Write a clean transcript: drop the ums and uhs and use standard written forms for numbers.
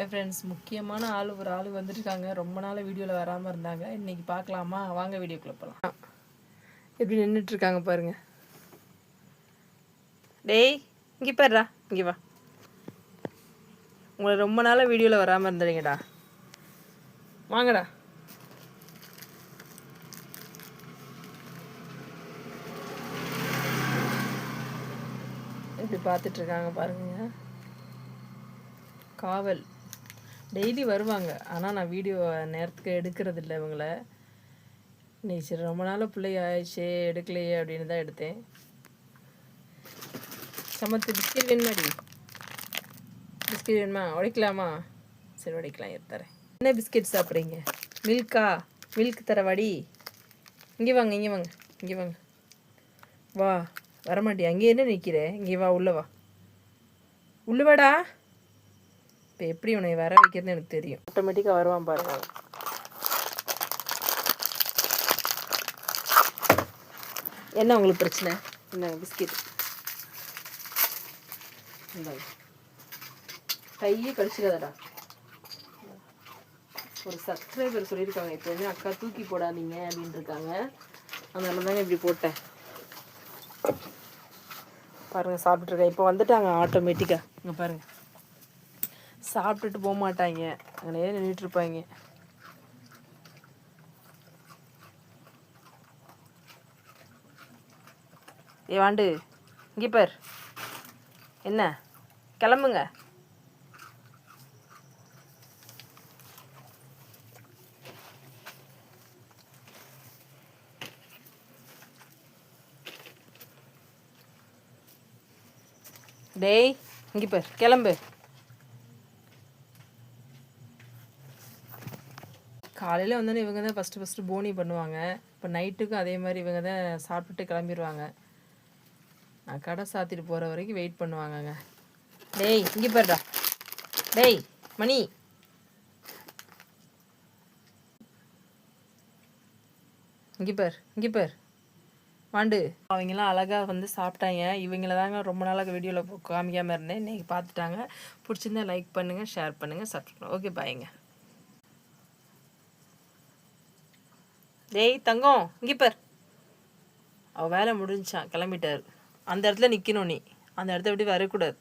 Friends, முக்கியமான ஒரு ஆள் வந்துருக்காங்க. ரொம்ப நாள் வீடியோவில் வராமல் இருந்தாங்க. இன்றைக்கி பார்க்கலாமா? வாங்க வீடியோக்குள்ளே போகலாம். எப்படி நின்றுட்டுருக்காங்க பாருங்கள். டேய், இங்கே பாருடா, இங்கே வா. உங்களை ரொம்ப நாளாக வீடியோவில் வராமல் இருந்தீங்கடா. வாங்கடா. இப்படி பார்த்துட்ருக்காங்க பாருங்க. காவல் டெய்லி வருவாங்க. ஆனால் நான் வீடியோ நேரத்துக்கு எடுக்கிறதில்ல இவங்கள. இன்னைக்கு சரி ரொம்ப நாள் பிள்ளை ஆயிடுச்சே எடுக்கலையே அப்படின்னு தான் எடுத்தேன். சமத்து பிஸ்கெட் வேணுமாடி? பிஸ்கெட் வேணுமா? உடைக்கலாமா? சரி உடைக்கலாம், எடுத்துறேன். என்ன பிஸ்கெட் சாப்பிட்றீங்க? மில்கா? மில்க் தரவாடி? இங்கே வாங்க, இங்கே வாங்க, இங்கே வாங்க. வா, வரமாட்டி. அங்கேயே என்ன நிற்கிற? இங்கே வா, உள்ளே வா, உள்ளே வாடா. இப்போ எப்படி உன்னை வர வைக்கிறதுன்னு எனக்கு தெரியும். ஆட்டோமேட்டிக்காக வருவான் பாருங்க. என்ன உங்களுக்கு பிரச்சனை? என்ன பிஸ்கெட்? கையே கடிச்சிடாதடா. ஒரு சப்ஸ்கிரைபர் சொல்லியிருக்காங்க, எப்போவுமே அக்கா தூக்கி போடாதீங்க அப்படின்னு இருக்காங்க. அதனால தாங்க இப்படி போட்டேன். பாருங்கள், சாப்பிட்டுருக்கேன். இப்போ வந்துட்டாங்க ஆட்டோமேட்டிக்காக. இங்கே பாருங்கள், சாப்பிட்டுட்டு போக மாட்டாங்க, அங்கேயே நின்றுட்டுருப்பாங்க. ஏ வாண்டு, இங்கே பார். என்ன கிளம்புங்க. டேய், இங்கே பார், கிளம்பு. காலையில் வந்தோன்னே இவங்க தான் ஃபஸ்ட்டு போனி பண்ணுவாங்க. இப்போ நைட்டுக்கும் அதே மாதிரி இவங்க தான் சாப்பிட்டுட்டு கிளம்பிடுவாங்க. நான் கடை சாத்திட்டு போகிற வரைக்கும் வெயிட் பண்ணுவாங்கங்க. டேய், இங்கே பாருடா. டேய் மணி, இங்கே பார், இங்கே பார் வாண்டு. அவங்களாம் அழகாக வந்து சாப்பிட்டாங்க. இவங்கள தாங்க ரொம்ப நாளாக வீடியோவில் காமிக்காமல் இருந்தேன். இன்றைக்கி பார்த்துட்டாங்க. பிடிச்சிருந்தா லைக் பண்ணுங்கள், ஷேர் பண்ணுங்கள், சப்ஸ்கிரைப். ஓகே, பாய்ங்க. டேய் தங்கம், இங்கே பார். அவள் வேலை முடிஞ்சான், கிளம்பிட்டார். அந்த இடத்துல நிற்கணும் நீ. அந்த இடத்த விட்டு வரக்கூடாது.